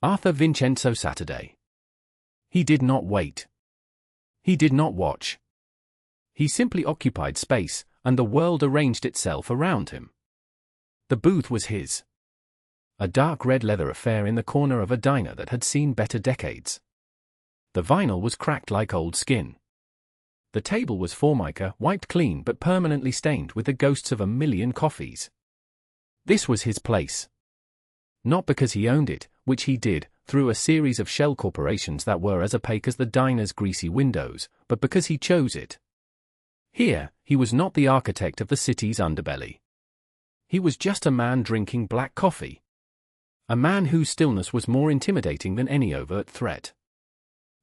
Arthur Vincenzo Saturday. He did not wait. He did not watch. He simply occupied space, and the world arranged itself around him. The booth was his. A dark red leather affair in the corner of a diner that had seen better decades. The vinyl was cracked like old skin. The table was formica, wiped clean but permanently stained with the ghosts of a million coffees. This was his place. Not because he owned it, which he did, through a series of shell corporations that were as opaque as the diner's greasy windows, but because he chose it. Here, he was not the architect of the city's underbelly. He was just a man drinking black coffee. A man whose stillness was more intimidating than any overt threat.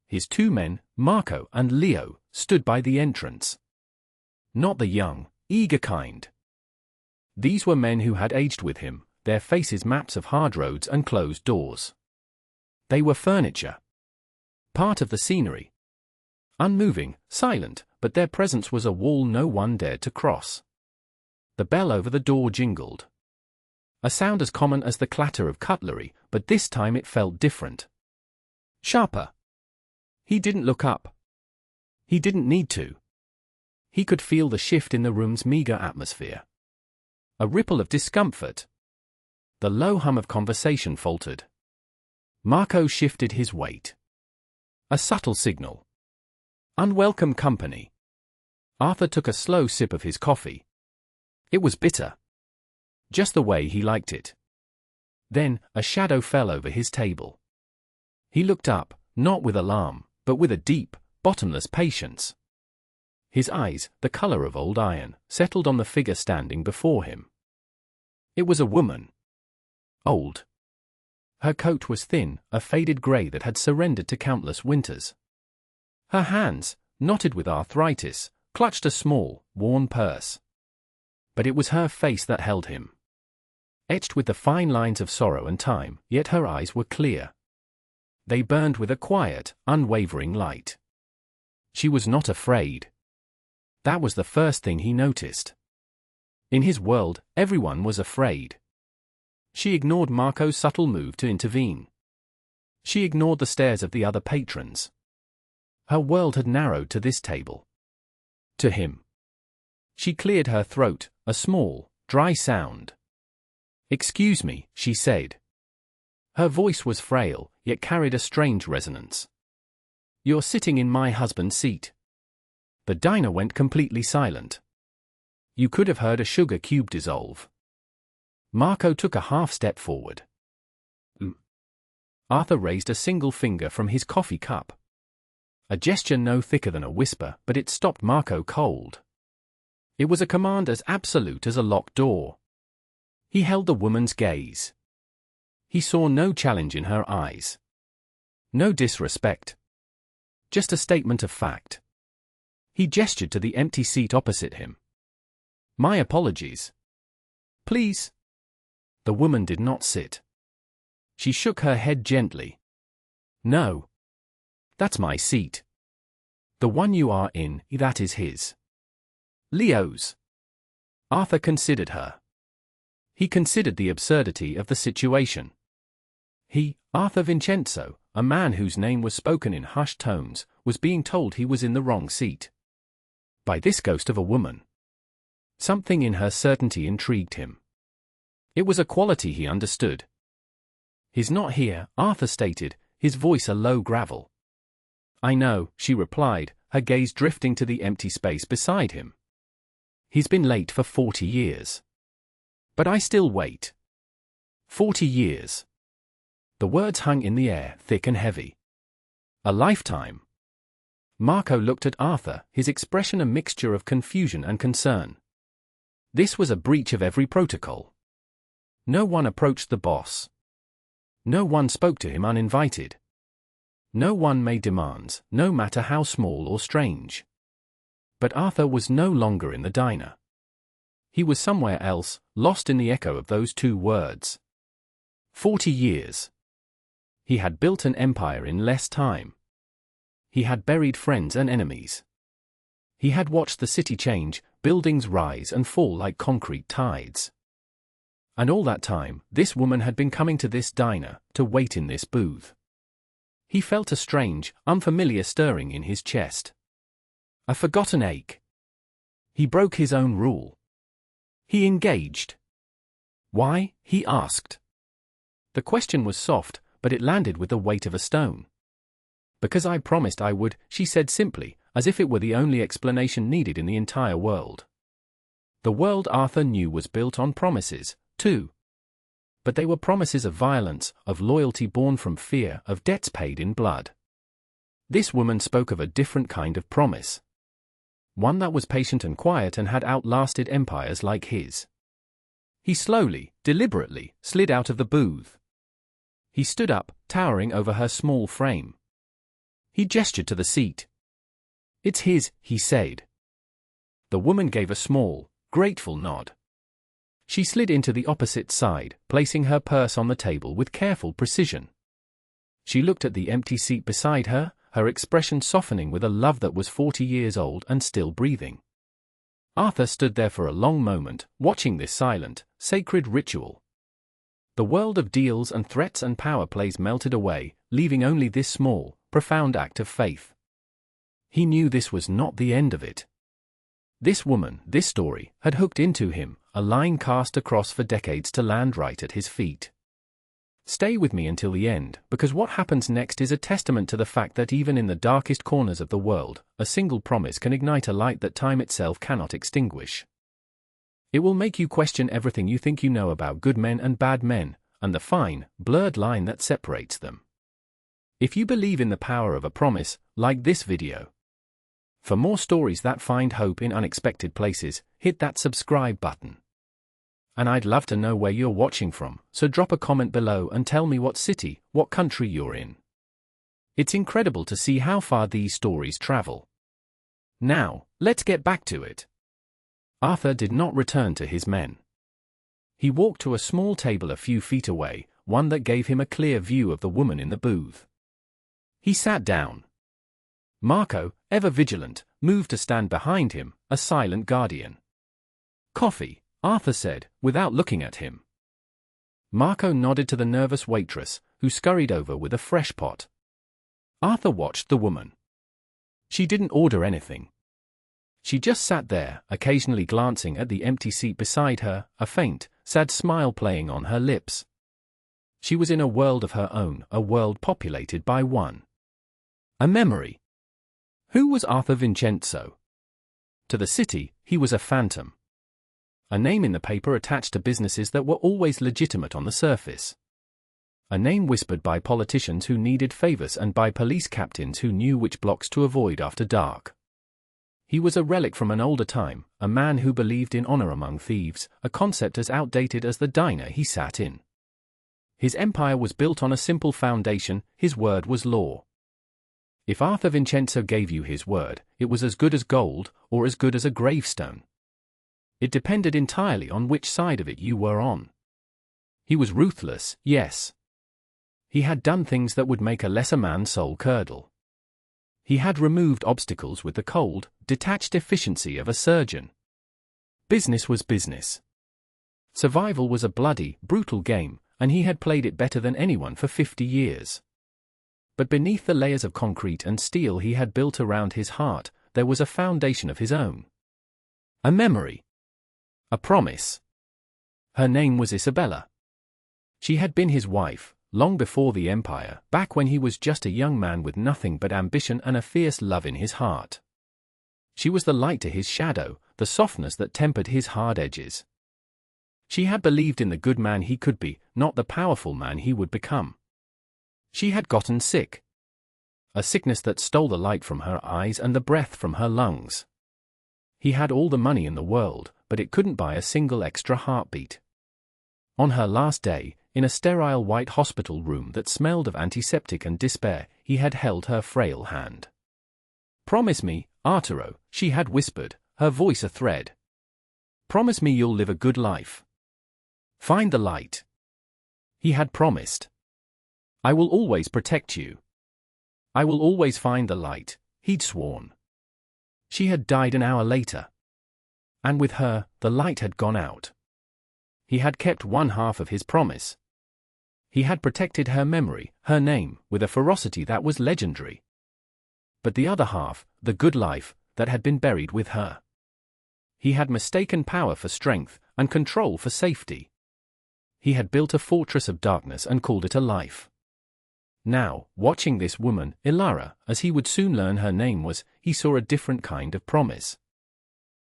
His two men, Marco and Leo, stood by the entrance. Not the young, eager kind. These were men who had aged with him, their faces maps of hard roads and closed doors. They were furniture. Part of the scenery. Unmoving, silent, but their presence was a wall no one dared to cross. The bell over the door jingled. A sound as common as the clatter of cutlery, but this time it felt different. Sharper. He didn't look up. He didn't need to. He could feel the shift in the room's meager atmosphere. A ripple of discomfort. The low hum of conversation faltered. Marco shifted his weight. A subtle signal. Unwelcome company. Arthur took a slow sip of his coffee. It was bitter. Just the way he liked it. Then, a shadow fell over his table. He looked up, not with alarm, but with a deep, bottomless patience. His eyes, the color of old iron, settled on the figure standing before him. It was a woman. Old. Her coat was thin, a faded gray that had surrendered to countless winters. Her hands, knotted with arthritis, clutched a small, worn purse. But it was her face that held him. Etched with the fine lines of sorrow and time, yet her eyes were clear. They burned with a quiet, unwavering light. She was not afraid. That was the first thing he noticed. In his world, everyone was afraid. She ignored Marco's subtle move to intervene. She ignored the stares of the other patrons. Her world had narrowed to this table. To him. She cleared her throat, a small, dry sound. "Excuse me," she said. Her voice was frail, yet carried a strange resonance. "You're sitting in my husband's seat." The diner went completely silent. You could have heard a sugar cube dissolve. Marco took a half-step forward. Arthur raised a single finger from his coffee cup. A gesture no thicker than a whisper, but it stopped Marco cold. It was a command as absolute as a locked door. He held the woman's gaze. He saw no challenge in her eyes. No disrespect. Just a statement of fact. He gestured to the empty seat opposite him. "My apologies." "Please." The woman did not sit. She shook her head gently. "No. That's my seat. The one you are in, that is his. Leo's." Arthur considered her. He considered the absurdity of the situation. He, Arthur Vincenzo, a man whose name was spoken in hushed tones, was being told he was in the wrong seat. By this ghost of a woman. Something in her certainty intrigued him. It was a quality he understood. "He's not here," Arthur stated, his voice a low gravel. "I know," she replied, her gaze drifting to the empty space beside him. "He's been late for 40 years. But I still wait. 40 years." The words hung in the air, thick and heavy. A lifetime. Marco looked at Arthur, his expression a mixture of confusion and concern. This was a breach of every protocol. No one approached the boss. No one spoke to him uninvited. No one made demands, no matter how small or strange. But Arthur was no longer in the diner. He was somewhere else, lost in the echo of those two words. 40 years. He had built an empire in less time. He had buried friends and enemies. He had watched the city change, buildings rise and fall like concrete tides. And all that time, this woman had been coming to this diner, to wait in this booth. He felt a strange, unfamiliar stirring in his chest. A forgotten ache. He broke his own rule. He engaged. Why? He asked. The question was soft, but it landed with the weight of a stone. Because I promised I would, she said simply, as if it were the only explanation needed in the entire world. The world Arthur knew was built on promises, too. But they were promises of violence, of loyalty born from fear, of debts paid in blood. This woman spoke of a different kind of promise. One that was patient and quiet and had outlasted empires like his. He slowly, deliberately, slid out of the booth. He stood up, towering over her small frame. He gestured to the seat. "It's his," he said. The woman gave a small, grateful nod. She slid into the opposite side, placing her purse on the table with careful precision. She looked at the empty seat beside her, her expression softening with a love that was 40 years old and still breathing. Arthur stood there for a long moment, watching this silent, sacred ritual. The world of deals and threats and power plays melted away, leaving only this small, profound act of faith. He knew this was not the end of it. This woman, this story, had hooked into him, a line cast across for decades to land right at his feet. Stay with me until the end, because what happens next is a testament to the fact that even in the darkest corners of the world, a single promise can ignite a light that time itself cannot extinguish. It will make you question everything you think you know about good men and bad men, and the fine, blurred line that separates them. If you believe in the power of a promise, like this video. For more stories that find hope in unexpected places, hit that subscribe button. And I'd love to know where you're watching from, so drop a comment below and tell me what city, what country you're in. It's incredible to see how far these stories travel. Now, let's get back to it. Arthur did not return to his men. He walked to a small table a few feet away, one that gave him a clear view of the woman in the booth. He sat down. Marco, ever vigilant, moved to stand behind him, a silent guardian. "Coffee," Arthur said, without looking at him. Marco nodded to the nervous waitress, who scurried over with a fresh pot. Arthur watched the woman. She didn't order anything. She just sat there, occasionally glancing at the empty seat beside her, a faint, sad smile playing on her lips. She was in a world of her own, a world populated by one. A memory. Who was Arthur Vincenzo? To the city, he was a phantom. A name in the paper attached to businesses that were always legitimate on the surface. A name whispered by politicians who needed favors and by police captains who knew which blocks to avoid after dark. He was a relic from an older time, a man who believed in honor among thieves, a concept as outdated as the diner he sat in. His empire was built on a simple foundation: his word was law. If Arthur Vincenzo gave you his word, it was as good as gold, or as good as a gravestone. It depended entirely on which side of it you were on. He was ruthless, yes. He had done things that would make a lesser man's soul curdle. He had removed obstacles with the cold, detached efficiency of a surgeon. Business was business. Survival was a bloody, brutal game, and he had played it better than anyone for 50 years. But beneath the layers of concrete and steel he had built around his heart, there was a foundation of his own. A memory. A promise. Her name was Isabella. She had been his wife, long before the empire, back when he was just a young man with nothing but ambition and a fierce love in his heart. She was the light to his shadow, the softness that tempered his hard edges. She had believed in the good man he could be, not the powerful man he would become. She had gotten sick. A sickness that stole the light from her eyes and the breath from her lungs. He had all the money in the world, but it couldn't buy a single extra heartbeat. On her last day, in a sterile white hospital room that smelled of antiseptic and despair, he had held her frail hand. "Promise me, Arturo," she had whispered, her voice a thread. "Promise me you'll live a good life. Find the light." He had promised. "I will always protect you. I will always find the light," he'd sworn. She had died an hour later. And with her, the light had gone out. He had kept one half of his promise. He had protected her memory, her name, with a ferocity that was legendary. But the other half, the good life, that had been buried with her. He had mistaken power for strength, and control for safety. He had built a fortress of darkness and called it a life. Now, watching this woman, Ilara, as he would soon learn her name was, he saw a different kind of promise.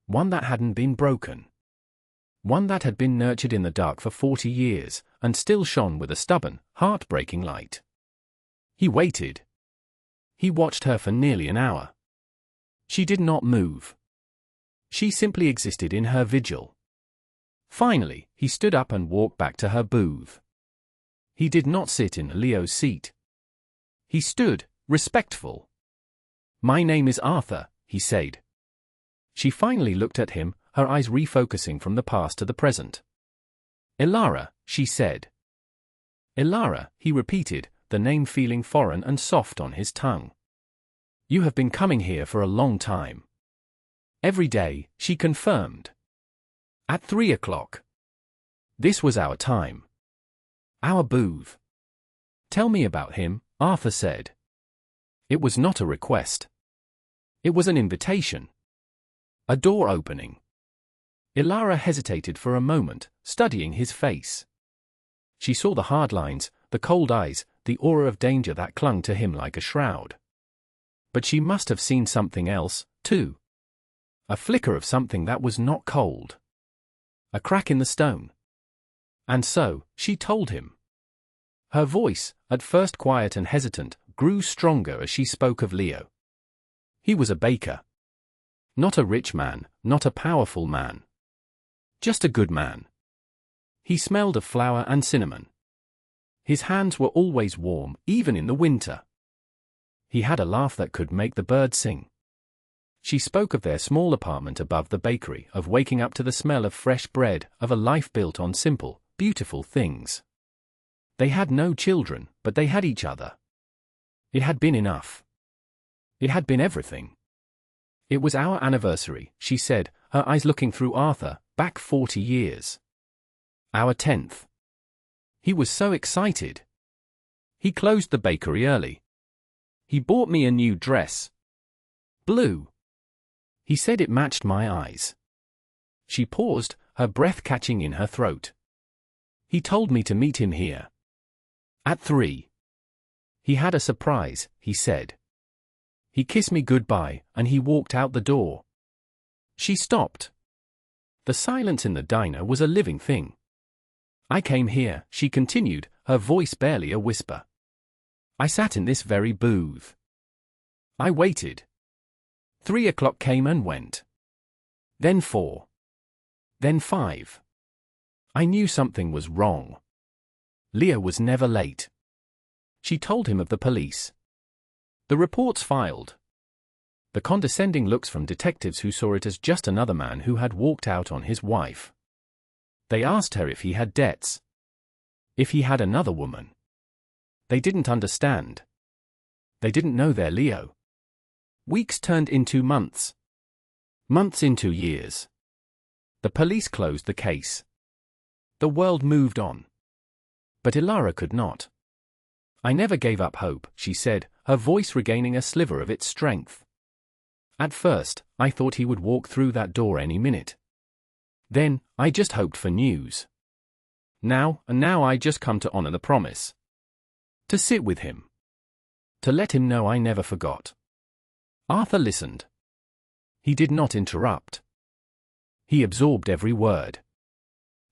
One that hadn't been broken. One that had been nurtured in the dark for 40 years, and still shone with a stubborn, heartbreaking light. He waited. He watched her for nearly an hour. She did not move. She simply existed in her vigil. Finally, he stood up and walked back to her booth. He did not sit in Leo's seat. He stood, respectful. "My name is Arthur," he said. She finally looked at him, her eyes refocusing from the past to the present. "Ilara," she said. "Ilara," he repeated, the name feeling foreign and soft on his tongue. "You have been coming here for a long time." "Every day," she confirmed. "At 3 o'clock. This was our time. Our booth." "Tell me about him," Arthur said. It was not a request. It was an invitation. A door opening. Ilara hesitated for a moment, studying his face. She saw the hard lines, the cold eyes, the aura of danger that clung to him like a shroud. But she must have seen something else, too. A flicker of something that was not cold. A crack in the stone. And so, she told him. Her voice, at first quiet and hesitant, grew stronger as she spoke of Leo. He was a baker. Not a rich man, not a powerful man. Just a good man. He smelled of flour and cinnamon. His hands were always warm, even in the winter. He had a laugh that could make the birds sing. She spoke of their small apartment above the bakery, of waking up to the smell of fresh bread, of a life built on simple, beautiful things. They had no children, but they had each other. It had been enough. It had been everything. "It was our anniversary," she said, her eyes looking through Arthur, back 40 years. "Our 10th. He was so excited. He closed the bakery early. He bought me a new dress. Blue. He said it matched my eyes." She paused, her breath catching in her throat. "He told me to meet him here. At 3. He had a surprise," he said. "He kissed me goodbye, and he walked out the door." She stopped. The silence in the diner was a living thing. "I came here," she continued, her voice barely a whisper. "I sat in this very booth. I waited. 3 o'clock came and went. Then 4. Then 5. I knew something was wrong. Leo was never late." She told him of the police. The reports filed. The condescending looks from detectives who saw it as just another man who had walked out on his wife. They asked her if he had debts. If he had another woman. They didn't understand. They didn't know their Leo. Weeks turned into months. Months into years. The police closed the case. The world moved on. But Ilara could not. "I never gave up hope," she said, her voice regaining a sliver of its strength. "At first, I thought he would walk through that door any minute. Then, I just hoped for news. Now I just come to honor the promise. To sit with him. To let him know I never forgot." Arthur listened. He did not interrupt. He absorbed every word.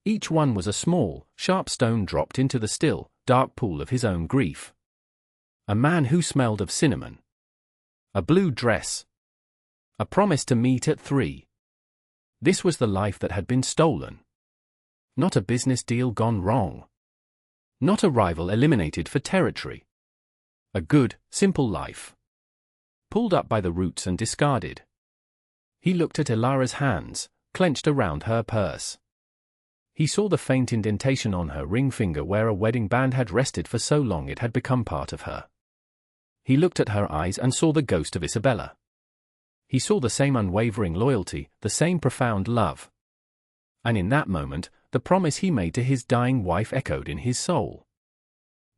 Each one was a small, sharp stone dropped into the still, dark pool of his own grief. A man who smelled of cinnamon. A blue dress. A promise to meet at 3. This was the life that had been stolen. Not a business deal gone wrong. Not a rival eliminated for territory. A good, simple life. Pulled up by the roots and discarded. He looked at Ilara's hands, clenched around her purse. He saw the faint indentation on her ring finger where a wedding band had rested for so long it had become part of her. He looked at her eyes and saw the ghost of Isabella. He saw the same unwavering loyalty, the same profound love. And in that moment, the promise he made to his dying wife echoed in his soul.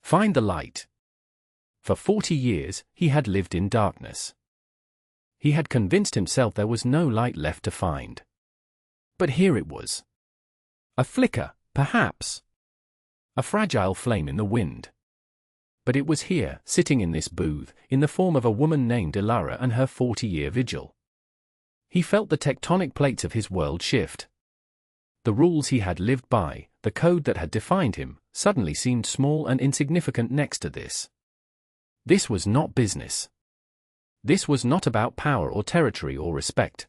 Find the light. For 40 years, he had lived in darkness. He had convinced himself there was no light left to find. But here it was. A flicker, perhaps. A fragile flame in the wind. But it was here, sitting in this booth, in the form of a woman named Ilara and her 40-year vigil. He felt the tectonic plates of his world shift. The rules he had lived by, the code that had defined him, suddenly seemed small and insignificant next to this. This was not business. This was not about power or territory or respect.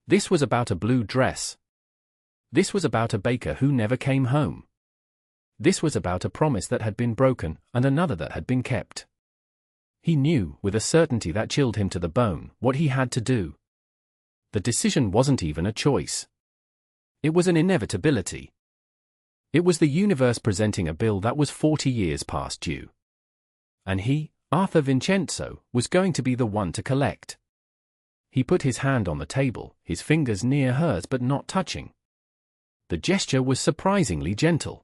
This was about a blue dress. This was about a baker who never came home. This was about a promise that had been broken and another that had been kept. He knew, with a certainty that chilled him to the bone, what he had to do. The decision wasn't even a choice. It was an inevitability. It was the universe presenting a bill that was 40 years past due. And he, Arthur Vincenzo, was going to be the one to collect. He put his hand on the table, his fingers near hers but not touching. The gesture was surprisingly gentle.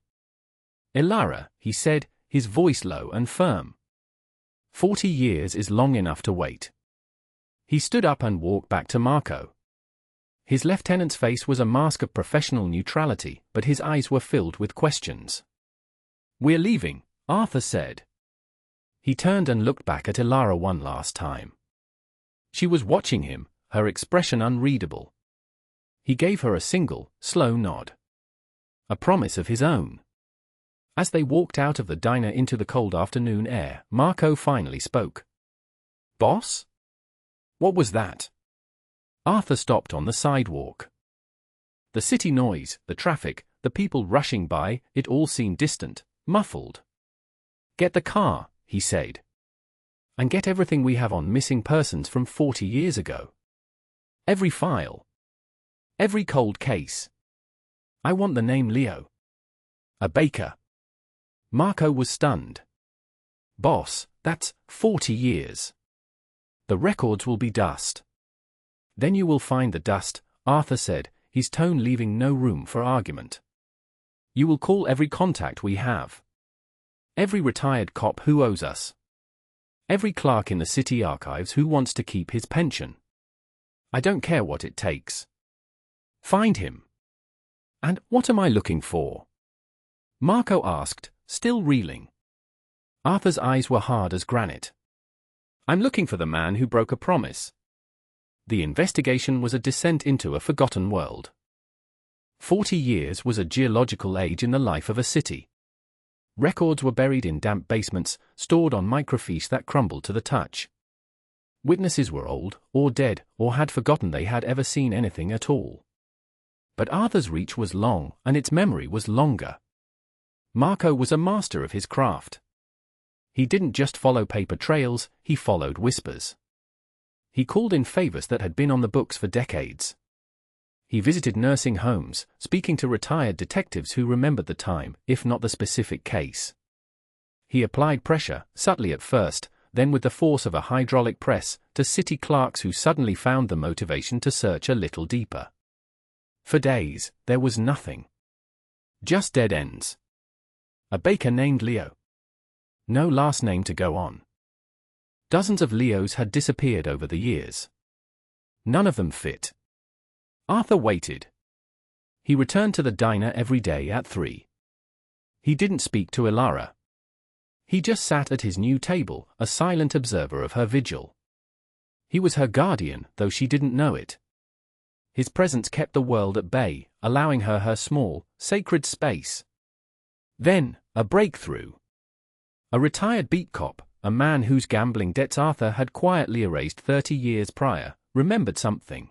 Ilara, he said, his voice low and firm. 40 years is long enough to wait. He stood up and walked back to Marco. His lieutenant's face was a mask of professional neutrality, but his eyes were filled with questions. We're leaving, Arthur said. He turned and looked back at Ilara one last time. She was watching him, her expression unreadable. He gave her a single, slow nod. A promise of his own. As they walked out of the diner into the cold afternoon air, Marco finally spoke. Boss? What was that? Arthur stopped on the sidewalk. The city noise, the traffic, the people rushing by, it all seemed distant, muffled. Get the car, he said. And get everything we have on missing persons from 40 years ago. Every file. Every cold case. I want the name Leo. A baker. Marco was stunned. Boss, that's 40 years. The records will be dust. Then you will find the dust, Arthur said, his tone leaving no room for argument. You will call every contact we have. Every retired cop who owes us. Every clerk in the city archives who wants to keep his pension. I don't care what it takes. Find him. And what am I looking for? Marco asked, still reeling. Arthur's eyes were hard as granite. I'm looking for the man who broke a promise. The investigation was a descent into a forgotten world. 40 years was a geological age in the life of a city. Records were buried in damp basements, stored on microfiche that crumbled to the touch. Witnesses were old, or dead, or had forgotten they had ever seen anything at all. But Arthur's reach was long, and its memory was longer. Marco was a master of his craft. He didn't just follow paper trails, he followed whispers. He called in favors that had been on the books for decades. He visited nursing homes, speaking to retired detectives who remembered the time, if not the specific case. He applied pressure, subtly at first, then with the force of a hydraulic press, to city clerks who suddenly found the motivation to search a little deeper. For days, there was nothing. Just dead ends. A baker named Leo. No last name to go on. Dozens of Leos had disappeared over the years. None of them fit. Arthur waited. He returned to the diner every day at 3. He didn't speak to Ilara. He just sat at his new table, a silent observer of her vigil. He was her guardian, though she didn't know it. His presence kept the world at bay, allowing her small, sacred space. Then, a breakthrough. A retired beat cop, a man whose gambling debts Arthur had quietly erased 30 years prior, remembered something.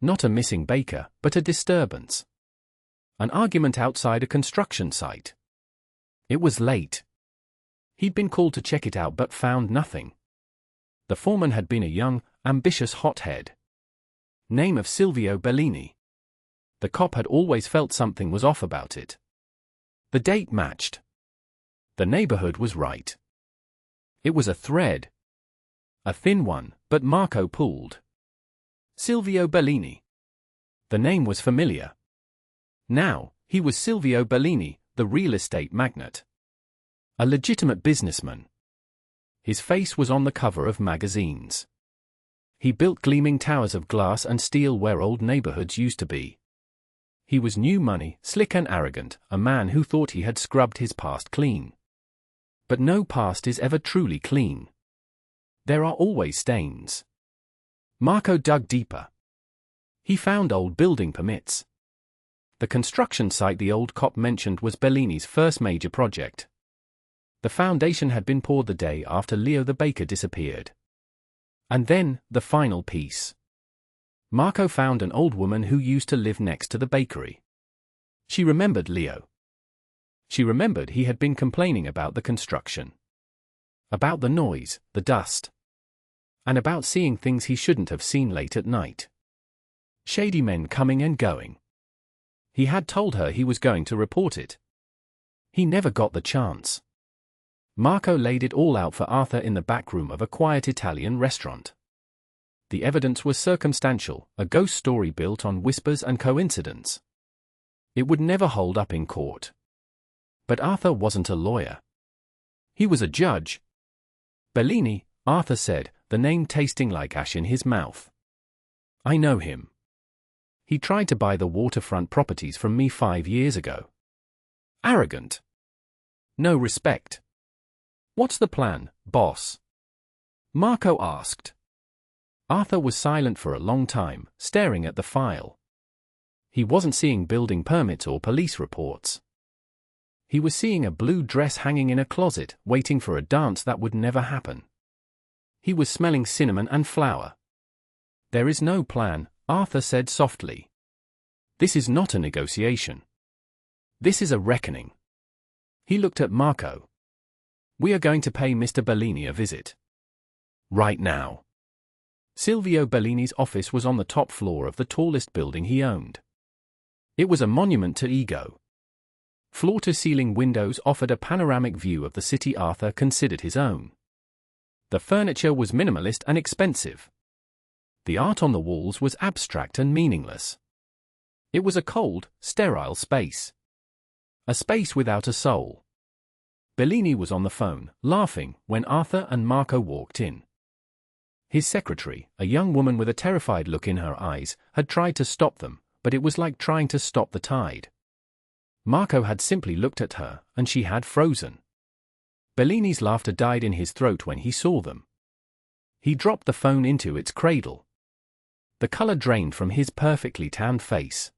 Not a missing baker, but a disturbance. An argument outside a construction site. It was late. He'd been called to check it out but found nothing. The foreman had been a young, ambitious hothead. Name of Silvio Bellini. The cop had always felt something was off about it. The date matched. The neighborhood was right. It was a thread. A thin one, but Marco pulled. Silvio Bellini. The name was familiar. Now, he was Silvio Bellini, the real estate magnate. A legitimate businessman. His face was on the cover of magazines. He built gleaming towers of glass and steel where old neighborhoods used to be. He was new money, slick and arrogant, a man who thought he had scrubbed his past clean. But no past is ever truly clean. There are always stains. Marco dug deeper. He found old building permits. The construction site the old cop mentioned was Bellini's first major project. The foundation had been poured the day after Leo the baker disappeared. And then, the final piece. Marco found an old woman who used to live next to the bakery. She remembered Leo. She remembered he had been complaining about the construction. About the noise, the dust. And about seeing things he shouldn't have seen late at night. Shady men coming and going. He had told her he was going to report it. He never got the chance. Marco laid it all out for Arthur in the back room of a quiet Italian restaurant. The evidence was circumstantial, a ghost story built on whispers and coincidence. It would never hold up in court. But Arthur wasn't a lawyer. He was a judge. Bellini, Arthur said, the name tasting like ash in his mouth. I know him. He tried to buy the waterfront properties from me 5 years ago. Arrogant. No respect. What's the plan, boss? Marco asked. Arthur was silent for a long time, staring at the file. He wasn't seeing building permits or police reports. He was seeing a blue dress hanging in a closet, waiting for a dance that would never happen. He was smelling cinnamon and flour. There is no plan, Arthur said softly. This is not a negotiation. This is a reckoning. He looked at Marco. We are going to pay Mr. Bellini a visit. Right now. Silvio Bellini's office was on the top floor of the tallest building he owned. It was a monument to ego. Floor-to-ceiling windows offered a panoramic view of the city Arthur considered his own. The furniture was minimalist and expensive. The art on the walls was abstract and meaningless. It was a cold, sterile space. A space without a soul. Bellini was on the phone, laughing, when Arthur and Marco walked in. His secretary, a young woman with a terrified look in her eyes, had tried to stop them, but it was like trying to stop the tide. Marco had simply looked at her, and she had frozen. Bellini's laughter died in his throat when he saw them. He dropped the phone into its cradle. The color drained from his perfectly tanned face.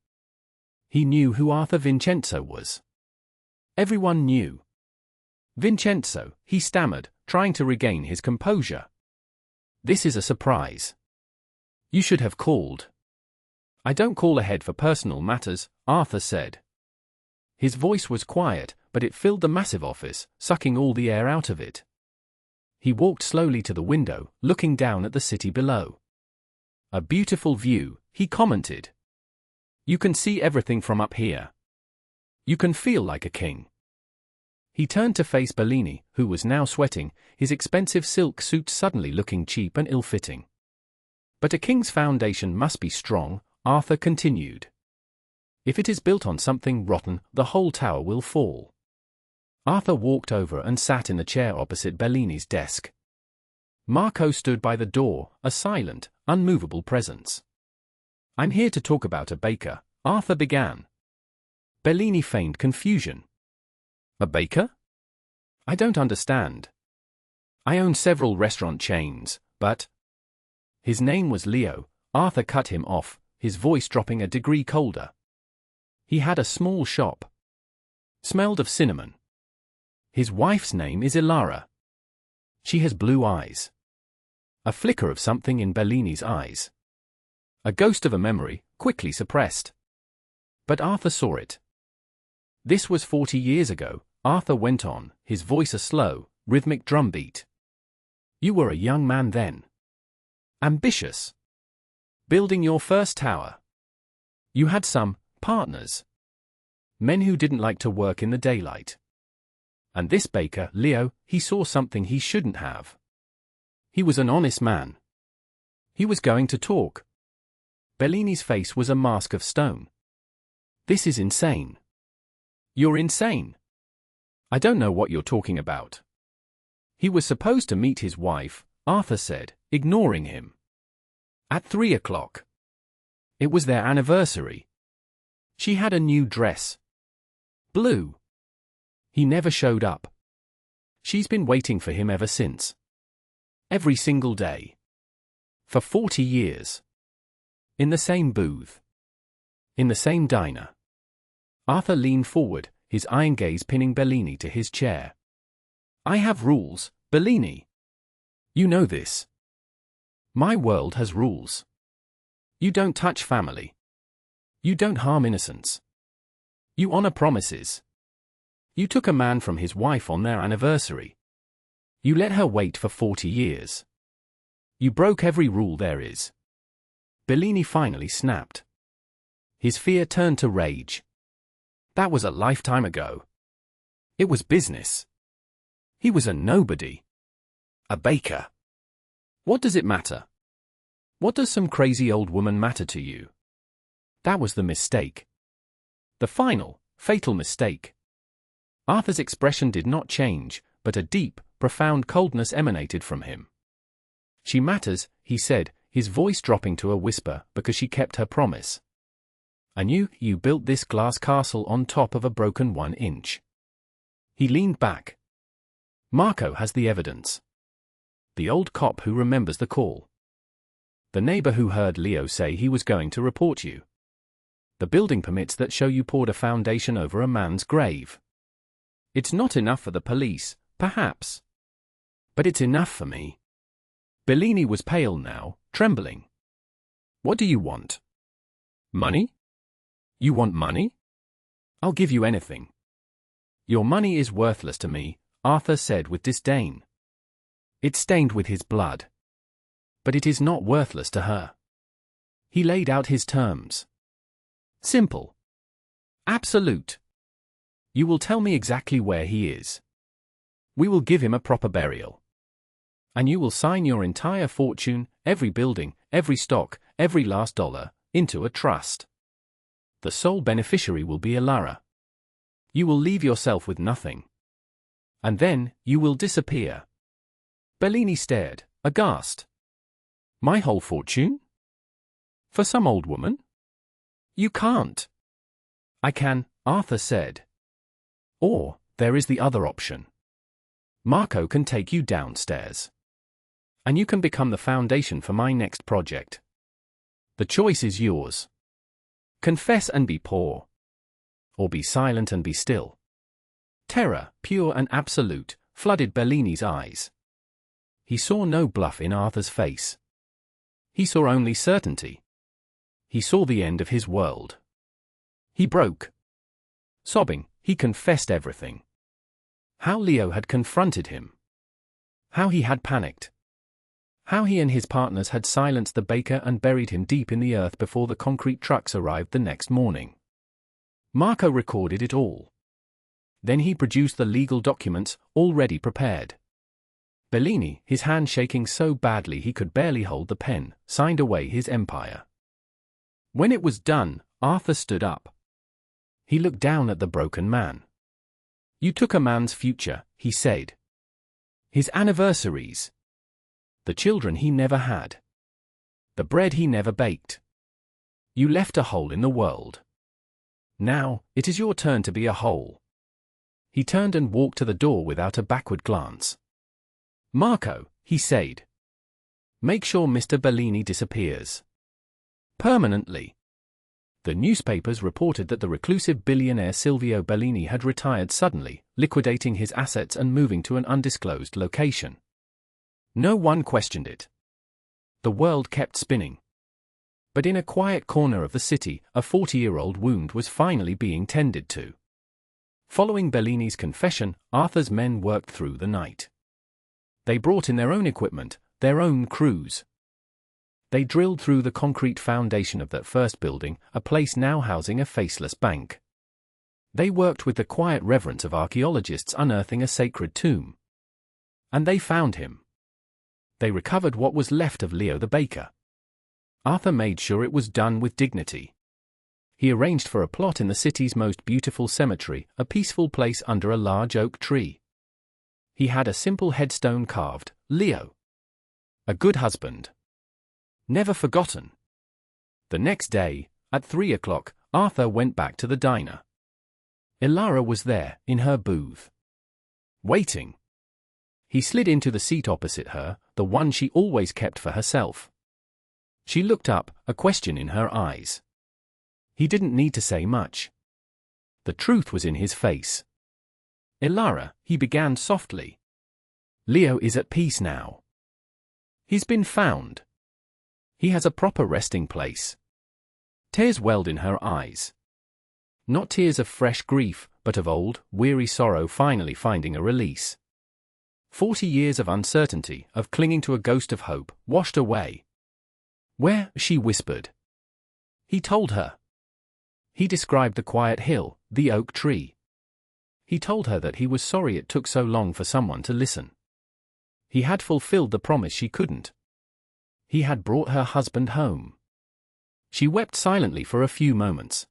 He knew who Arthur Vincenzo was. Everyone knew. Vincenzo, he stammered, trying to regain his composure. This is a surprise. You should have called. I don't call ahead for personal matters, Arthur said. His voice was quiet, but it filled the massive office, sucking all the air out of it. He walked slowly to the window, looking down at the city below. A beautiful view, he commented. You can see everything from up here. You can feel like a king. He turned to face Bellini, who was now sweating, his expensive silk suit suddenly looking cheap and ill-fitting. But a king's foundation must be strong, Arthur continued. If it is built on something rotten, the whole tower will fall. Arthur walked over and sat in the chair opposite Bellini's desk. Marco stood by the door, a silent, unmovable presence. I'm here to talk about a baker, Arthur began. Bellini feigned confusion. A baker? I don't understand. I own several restaurant chains, but... His name was Leo, Arthur cut him off, his voice dropping a degree colder. He had a small shop. Smelled of cinnamon. His wife's name is Ilara. She has blue eyes. A flicker of something in Bellini's eyes. A ghost of a memory, quickly suppressed. But Arthur saw it. This was 40 years ago, Arthur went on, his voice a slow, rhythmic drumbeat. You were a young man then. Ambitious. Building your first tower. You had some partners. Men who didn't like to work in the daylight. And this baker, Leo, he saw something he shouldn't have. He was an honest man. He was going to talk. Bellini's face was a mask of stone. This is insane. You're insane. I don't know what you're talking about. He was supposed to meet his wife, Arthur said, ignoring him. At 3 o'clock. It was their anniversary. She had a new dress. Blue. He never showed up. She's been waiting for him ever since. Every single day. For 40 years. In the same booth. In the same diner. Arthur leaned forward, his iron gaze pinning Bellini to his chair. I have rules, Bellini. You know this. My world has rules. You don't touch family. You don't harm innocents. You honor promises. You took a man from his wife on their anniversary. You let her wait for 40 years. You broke every rule there is. Bellini finally snapped. His fear turned to rage. That was a lifetime ago. It was business. He was a nobody. A baker. What does it matter? What does some crazy old woman matter to you? That was the mistake. The final, fatal mistake. Arthur's expression did not change, but a deep, profound coldness emanated from him. She matters, he said, his voice dropping to a whisper, because she kept her promise. And you built this glass castle on top of a broken 1 inch. He leaned back. Marco has the evidence. The old cop who remembers the call. The neighbor who heard Leo say he was going to report you. The building permits that show you poured a foundation over a man's grave. It's not enough for the police, perhaps. But it's enough for me. Bellini was pale now, trembling. What do you want? Money? You want money? I'll give you anything. Your money is worthless to me, Arthur said with disdain. It's stained with his blood. But it is not worthless to her. He laid out his terms. Simple. Absolute. You will tell me exactly where he is. We will give him a proper burial. And you will sign your entire fortune, every building, every stock, every last dollar, into a trust. The sole beneficiary will be Alara. You will leave yourself with nothing. And then, you will disappear. Bellini stared, aghast. My whole fortune? For some old woman? You can't. I can, Arthur said. Or, there is the other option. Marco can take you downstairs. And you can become the foundation for my next project. The choice is yours. Confess and be poor. Or be silent and be still. Terror, pure and absolute, flooded Bellini's eyes. He saw no bluff in Arthur's face. He saw only certainty. He saw the end of his world. He broke. Sobbing, he confessed everything. How Leo had confronted him. How he had panicked. How he and his partners had silenced the baker and buried him deep in the earth before the concrete trucks arrived the next morning. Marco recorded it all. Then he produced the legal documents, already prepared. Bellini, his hand shaking so badly he could barely hold the pen, signed away his empire. When it was done, Arthur stood up. He looked down at the broken man. You took a man's future, he said. His anniversaries. The children he never had. The bread he never baked. You left a hole in the world. Now, it is your turn to be a hole. He turned and walked to the door without a backward glance. Marco, he said. Make sure Mr. Bellini disappears. Permanently. The newspapers reported that the reclusive billionaire Silvio Bellini had retired suddenly, liquidating his assets and moving to an undisclosed location. No one questioned it. The world kept spinning. But in a quiet corner of the city, a 40-year-old wound was finally being tended to. Following Bellini's confession, Arthur's men worked through the night. They brought in their own equipment, their own crews. They drilled through the concrete foundation of that first building, a place now housing a faceless bank. They worked with the quiet reverence of archaeologists unearthing a sacred tomb. And they found him. They recovered what was left of Leo the baker. Arthur made sure it was done with dignity. he arranged for a plot in the city's most beautiful cemetery, a peaceful place under a large oak tree. He had a simple headstone carved, Leo. A good husband. Never forgotten. The next day, at 3 o'clock, Arthur went back to the diner. Elara was there, in her booth. Waiting. He slid into the seat opposite her, the one she always kept for herself. She looked up, a question in her eyes. He didn't need to say much. The truth was in his face. Elara, he began softly. Leo is at peace now. He's been found. He has a proper resting place. Tears welled in her eyes. Not tears of fresh grief, but of old, weary sorrow finally finding a release. 40 years of uncertainty, of clinging to a ghost of hope, washed away. Where? She whispered. He told her. He described the quiet hill, the oak tree. He told her that he was sorry it took so long for someone to listen. He had fulfilled the promise she couldn't. He had brought her husband home. She wept silently for a few moments.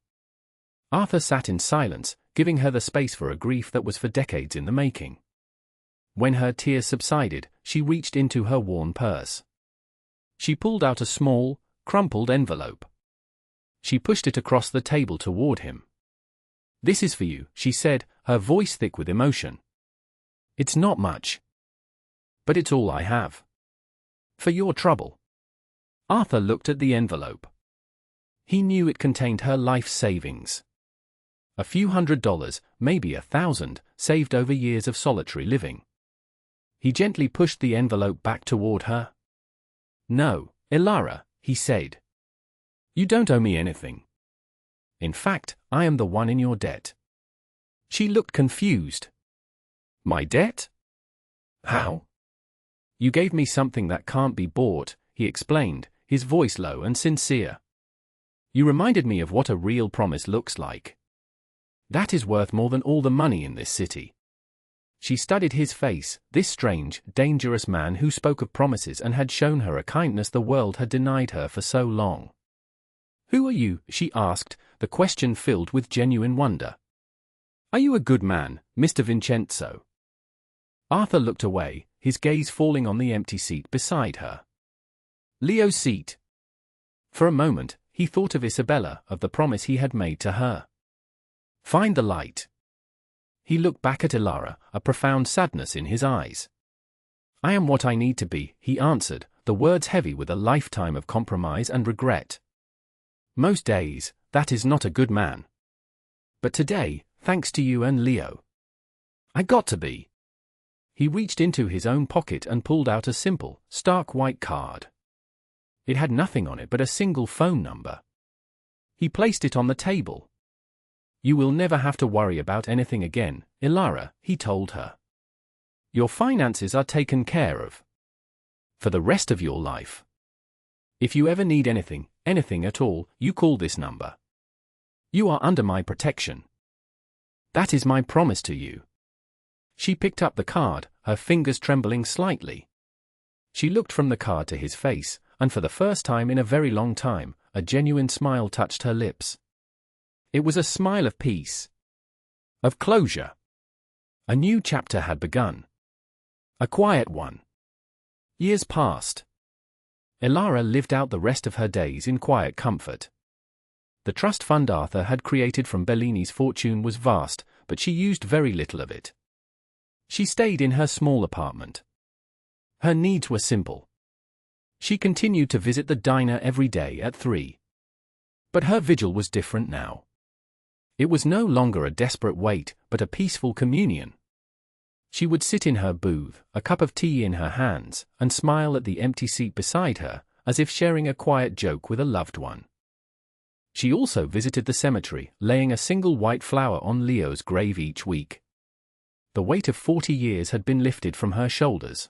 Arthur sat in silence, giving her the space for a grief that was for decades in the making. When her tears subsided, she reached into her worn purse. She pulled out a small, crumpled envelope. She pushed it across the table toward him. This is for you, she said, her voice thick with emotion. It's not much. But it's all I have. For your trouble. Arthur looked at the envelope. He knew it contained her life savings. A few $100, maybe 1,000, saved over years of solitary living. He gently pushed the envelope back toward her. No, Elara, he said. You don't owe me anything. In fact, I am the one in your debt. She looked confused. My debt? How? You gave me something that can't be bought, he explained, his voice low and sincere. You reminded me of what a real promise looks like. That is worth more than all the money in this city. She studied his face, this strange, dangerous man who spoke of promises and had shown her a kindness the world had denied her for so long. Who are you? She asked, the question filled with genuine wonder. Are you a good man, Mr. Vincenzo? Arthur looked away, his gaze falling on the empty seat beside her. Leo's seat. For a moment, he thought of Isabella, of the promise he had made to her. Find the light. He looked back at Elara, a profound sadness in his eyes. I am what I need to be, he answered, the words heavy with a lifetime of compromise and regret. Most days, that is not a good man. But today, thanks to you and Leo, I got to be. He reached into his own pocket and pulled out a simple, stark white card. It had nothing on it but a single phone number. He placed it on the table. You will never have to worry about anything again, Elara, he told her. Your finances are taken care of. For the rest of your life. If you ever need anything, anything at all, you call this number. You are under my protection. That is my promise to you. She picked up the card, her fingers trembling slightly. She looked from the card to his face, and for the first time in a very long time, a genuine smile touched her lips. It was a smile of peace. Of closure. A new chapter had begun. A quiet one. Years passed. Elara lived out the rest of her days in quiet comfort. The trust fund Arthur had created from Bellini's fortune was vast, but she used very little of it. She stayed in her small apartment. Her needs were simple. She continued to visit the diner every day at 3. But her vigil was different now. It was no longer a desperate wait, but a peaceful communion. She would sit in her booth, a cup of tea in her hands, and smile at the empty seat beside her, as if sharing a quiet joke with a loved one. She also visited the cemetery, laying a single white flower on Leo's grave each week. The weight of 40 years had been lifted from her shoulders.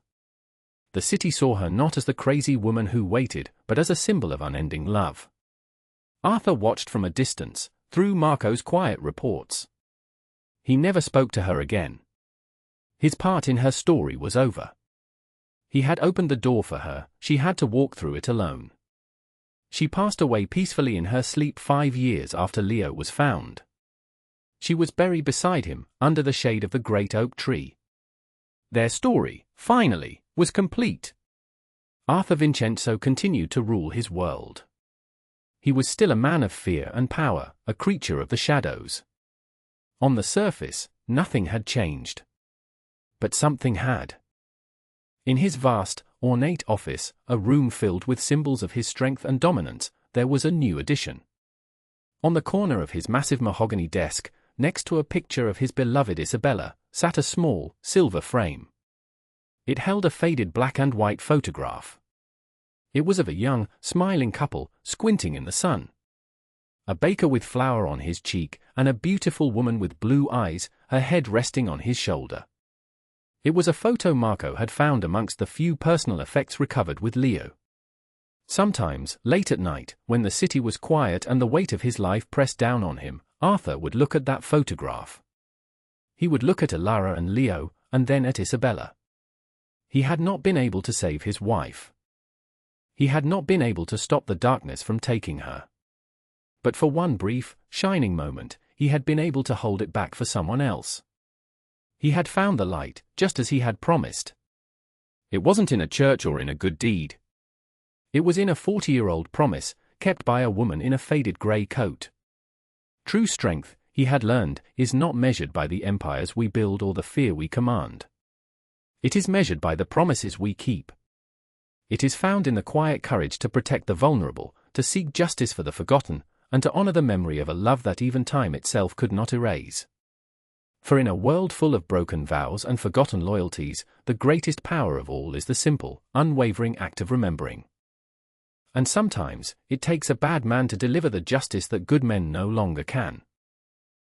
The city saw her not as the crazy woman who waited, but as a symbol of unending love. Arthur watched from a distance, through Marco's quiet reports. He never spoke to her again. His part in her story was over. He had opened the door for her, she had to walk through it alone. She passed away peacefully in her sleep 5 years after Leo was found. She was buried beside him, under the shade of the great oak tree. Their story, finally, was complete. Arthur Vincenzo continued to rule his world. He was still a man of fear and power, a creature of the shadows. On the surface, nothing had changed. But something had. In his vast, ornate office, a room filled with symbols of his strength and dominance, there was a new addition. On the corner of his massive mahogany desk, next to a picture of his beloved Isabella, sat a small, silver frame. It held a faded black and white photograph. It was of a young, smiling couple, squinting in the sun. A baker with flour on his cheek, and a beautiful woman with blue eyes, her head resting on his shoulder. It was a photo Marco had found amongst the few personal effects recovered with Leo. Sometimes, late at night, when the city was quiet and the weight of his life pressed down on him, Arthur would look at that photograph. He would look at Alara and Leo, and then at Isabella. He had not been able to save his wife. He had not been able to stop the darkness from taking her. But for one brief, shining moment, he had been able to hold it back for someone else. He had found the light, just as he had promised. It wasn't in a church or in a good deed. It was in a 40-year-old promise, kept by a woman in a faded grey coat. True strength, he had learned, is not measured by the empires we build or the fear we command. It is measured by the promises we keep. It is found in the quiet courage to protect the vulnerable, to seek justice for the forgotten, and to honor the memory of a love that even time itself could not erase. For in a world full of broken vows and forgotten loyalties, the greatest power of all is the simple, unwavering act of remembering. And sometimes, it takes a bad man to deliver the justice that good men no longer can.